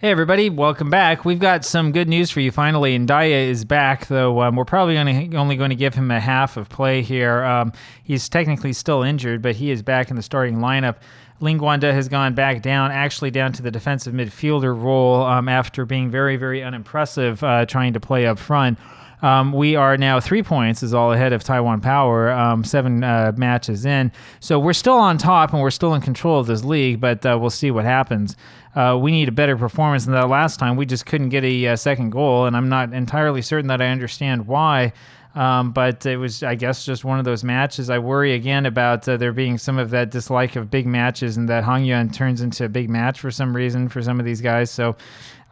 Hey everybody, welcome back. We've got some good news for you finally. Ndaya is back, though we're probably only going to give him a half of play here. He's technically still injured, but he is back in the starting lineup. Lingwanda has gone back down, actually down to the defensive midfielder role after being very, very unimpressive trying to play up front. We are now 3 points is all ahead of Taiwan Power, 7 matches in. So we're still on top and we're still in control of this league, but we'll see what happens. We need a better performance than that last time. We just couldn't get a second goal, and I'm not entirely certain that I understand why. But it was, I guess, just one of those matches. I worry again about there being some of that dislike of big matches and that Hangyuan turns into a big match for some reason for some of these guys. So,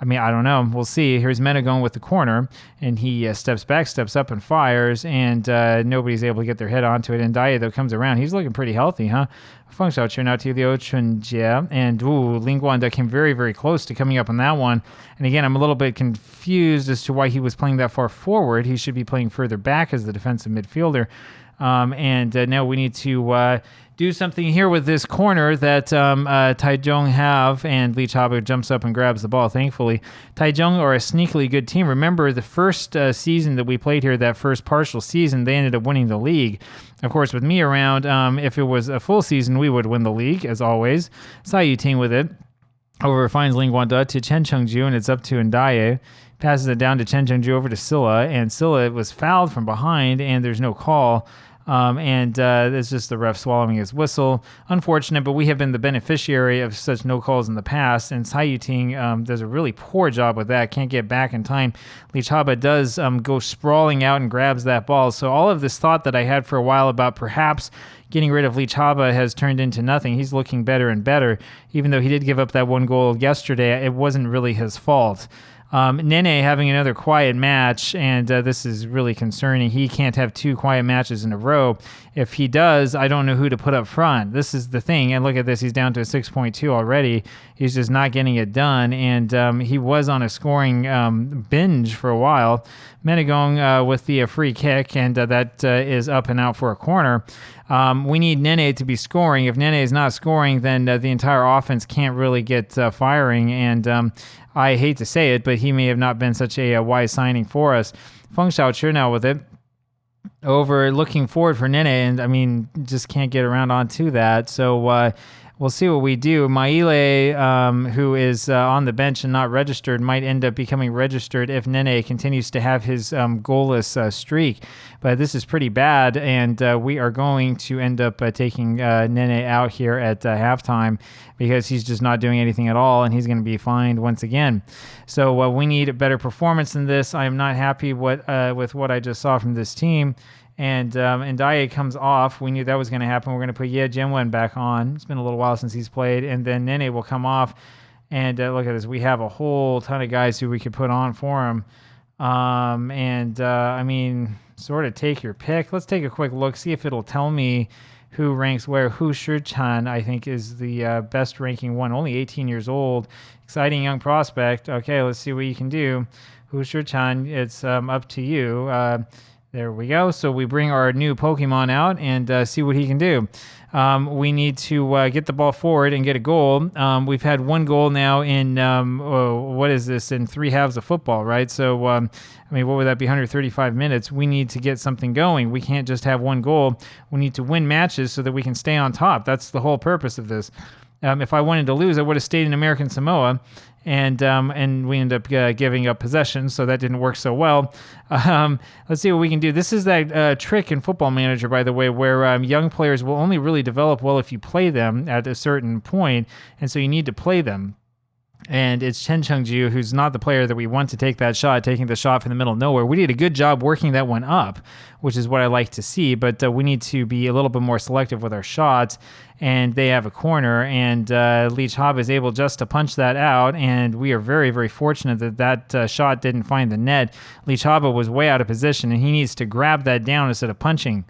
I mean, I don't know. We'll see. Here's Mena going with the corner, and he steps back, steps up, and fires, and nobody's able to get their head onto it. And Daya, though, comes around. He's looking pretty healthy, huh? Feng Xiao Chen out to Liu Chunjie, and Lingguan came very, very close to coming up on that one. And again, I'm a little bit confused as to why he was playing that far forward. He should be playing further back as the defensive midfielder. Now we need to do something here with this corner that Taichung have, and Li Chaba jumps up and grabs the ball, thankfully. Taichung are a sneakily good team. Remember, the first season that we played here, that first partial season, they ended up winning the league. Of course, with me around, if it was a full season, we would win the league, as always. Sai Yuting with it. Over finds Lingguanda to Chen Chengju, and it's up to Ndaye. Passes it down to Chen Chengju over to Silla, and Silla was fouled from behind, and there's no call. It's just the ref swallowing his whistle. Unfortunate, but we have been the beneficiary of such no calls in the past, and Cai Yuting does a really poor job with that. Can't get back in time. Li Chaba does go sprawling out and grabs that ball. So all of this thought that I had for a while about perhaps getting rid of Li Chaba has turned into nothing. He's looking better and better. Even though he did give up that one goal yesterday, it wasn't really his fault. Nene having another quiet match, and this is really concerning. He can't have 2 quiet matches in a row. If he does, I don't know who to put up front. This is the thing. And look at this. He's down to a 6.2 already. He's just not getting it done. And he was on a scoring binge for a while. Menegong with the free kick, and that is up and out for a corner. We need Nene to be scoring. If Nene is not scoring, then the entire offense can't really get firing. And I hate to say it, but he may have not been such a wise signing for us. Feng Xiaoqi now with it. Over looking forward for Nene, and I mean, just can't get around onto that. So we'll see what we do. Maile, who is on the bench and not registered, might end up becoming registered if Nene continues to have his goalless streak. But this is pretty bad, and we are going to end up taking Nene out here at halftime because he's just not doing anything at all, and he's going to be fined once again. So we need a better performance than this. I am not happy with what I just saw from this team. And Ndaye comes off. We knew that was going to happen. We're going to put Ye Jianwen back on. It's been a little while since he's played. And then Nene will come off. And look at this. We have a whole ton of guys who we could put on for him. I mean, sort of take your pick. Let's take a quick look, see if it'll tell me who ranks where. Hu Shichan, I think, is the best ranking one. Only 18 years old. Exciting young prospect. Okay, let's see what you can do. Hu Shichan, it's up to you. There we go. So we bring our new Pokemon out and see what he can do. We need to get the ball forward and get a goal. We've had 1 goal now in, what is this, in 3 halves of football, right? So, I mean, what would that be, 135 minutes? We need to get something going. We can't just have 1 goal. We need to win matches so that we can stay on top. That's the whole purpose of this. If I wanted to lose, I would have stayed in American Samoa. And we end up giving up possession, so that didn't work so well. Let's see what we can do. This is that trick in Football Manager, by the way, where young players will only really develop well if you play them at a certain point, and so you need to play them. And it's Chen Chengju, who's not the player that we want to take that shot, taking the shot from the middle of nowhere. We did a good job working that one up, which is what I like to see, but we need to be a little bit more selective with our shots. And they have a corner, and Li Chaba is able just to punch that out, and we are very, very fortunate that shot didn't find the net. Li Chaba was way out of position, and he needs to grab that down instead of punching.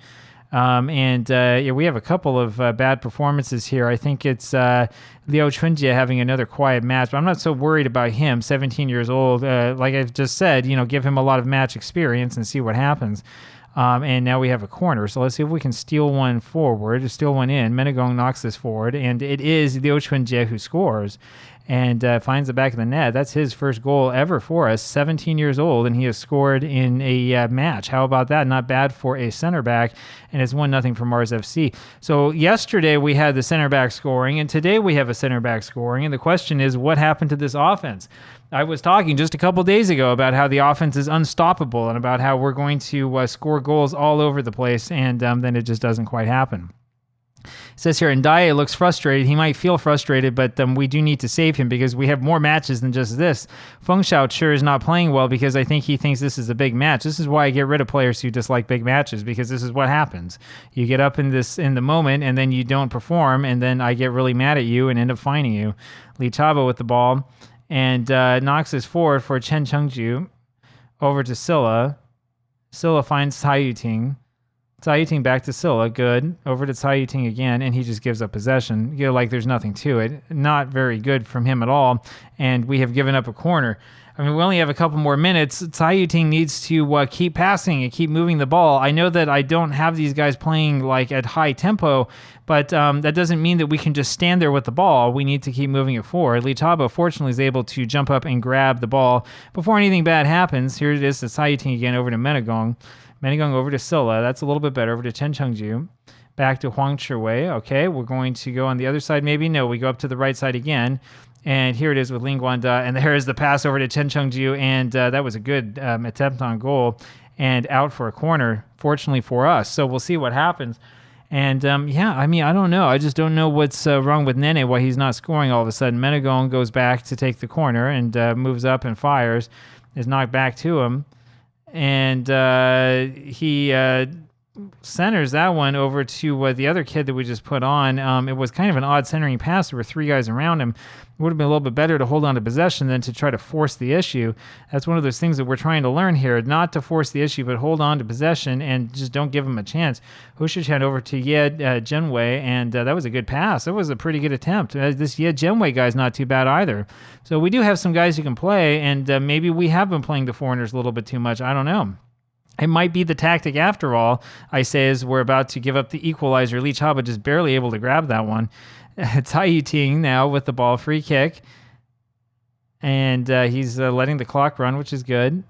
We have a couple of bad performances here. I think it's Liu Chunjie having another quiet match, but I'm not so worried about him, 17 years old. Like I've just said, give him a lot of match experience and see what happens. And now we have a corner. So let's see if we can steal one forward, steal one in. Menegong knocks this forward, and it is Liu Chunjie who scores. and finds the back of the net. That's his first goal ever for us, 17 years old, and he has scored in a match. How about that? Not bad for a center back, and it's 1-0 for Mars FC. So yesterday we had the center back scoring, and today we have a center back scoring, and the question is, what happened to this offense? I was talking just a couple days ago about how the offense is unstoppable and about how we're going to score goals all over the place, and then it just doesn't quite happen. It says here, Ndiaye looks frustrated. He might feel frustrated, but we do need to save him because we have more matches than just this. Feng Xiaoqi is not playing well because I think he thinks this is a big match. This is why I get rid of players who dislike big matches, because this is what happens. You get up in the moment, and then you don't perform, and then I get really mad at you and end up fining you. Li Chaba with the ball, and knocks this forward for Chen Chengju over to Silla. Silla finds Cai Yuting. Cai Yuting back to Silla, good. Over to Cai Yuting again, and he just gives up possession. Like there's nothing to it. Not very good from him at all, and we have given up a corner. I mean, we only have a couple more minutes. Cai Yuting needs to keep passing and keep moving the ball. I know that I don't have these guys playing like at high tempo, but that doesn't mean that we can just stand there with the ball. We need to keep moving it forward. Li Chaba, fortunately, is able to jump up and grab the ball before anything bad happens. Here it is to Cai Yuting again, over to Menegong. Menegong over to Silla. That's a little bit better. Over to Chen Chengju. Back to Huang Chiwei. Okay, we're going to go on the other side maybe. No, we go up to the right side again. And here it is with Ling Guanda. And there is the pass over to Chen Chengju. And that was a good attempt on goal. And out for a corner, fortunately for us. So we'll see what happens. And I mean, I don't know. I just don't know what's wrong with Nene, why he's not scoring all of a sudden. Menegong goes back to take the corner and moves up and fires. Is knocked back to him. And he centers that one over to the other kid that we just put on. It was kind of an odd centering pass. There were three guys around him. It would have been a little bit better to hold on to possession than to try to force the issue. That's one of those things that we're trying to learn here, not to force the issue, but hold on to possession and just don't give him a chance. Hushichan over to Ye Zhenwei, and that was a good pass. That was a pretty good attempt. This Ye Zhenwei guy's not too bad either. So we do have some guys who can play, and maybe we have been playing the foreigners a little bit too much. I don't know. It might be the tactic after all, I say, as we're about to give up the equalizer. Li Chaba just barely able to grab that one. Cai Yuting now with the ball, free kick. And he's letting the clock run, which is good.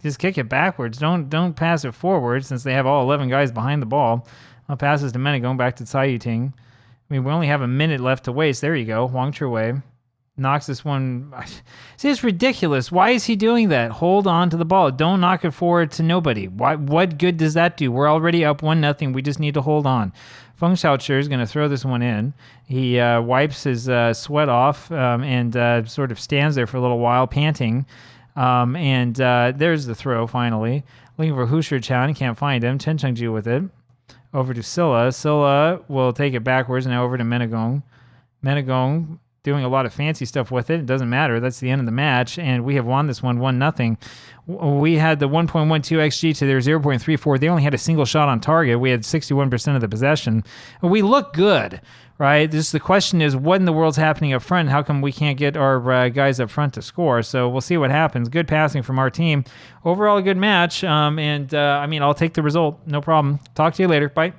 Just kick it backwards. Don't pass it forward since they have all 11 guys behind the ball. I'll pass this to Menegong back to Cai Yuting. I mean, we only have a minute left to waste. There you go. Huang Chiwei knocks this one. See, it's ridiculous. Why is he doing that? Hold on to the ball. Don't knock it forward to nobody. What good does that do? We're already up 1-0. We just need to hold on. Feng Xiaoqi is going to throw this one in. He wipes his sweat off and sort of stands there for a little while, panting. And there's the throw, finally. Looking for Hushichan. Can't find him. Chen Chengju with it. Over to Silla. Silla will take it backwards. Now over to Menegong. Menegong doing a lot of fancy stuff with it. It doesn't matter. That's the end of the match, and we have won this one 1-0. We had the 1.12 XG to their 0.34. They only had a single shot on target. We had 61% of the possession. We look good, right? The question is, what in the world's happening up front? How come we can't get our guys up front to score? So we'll see what happens. Good passing from our team. Overall, a good match, and I mean, I'll take the result. No problem. Talk to you later. Bye.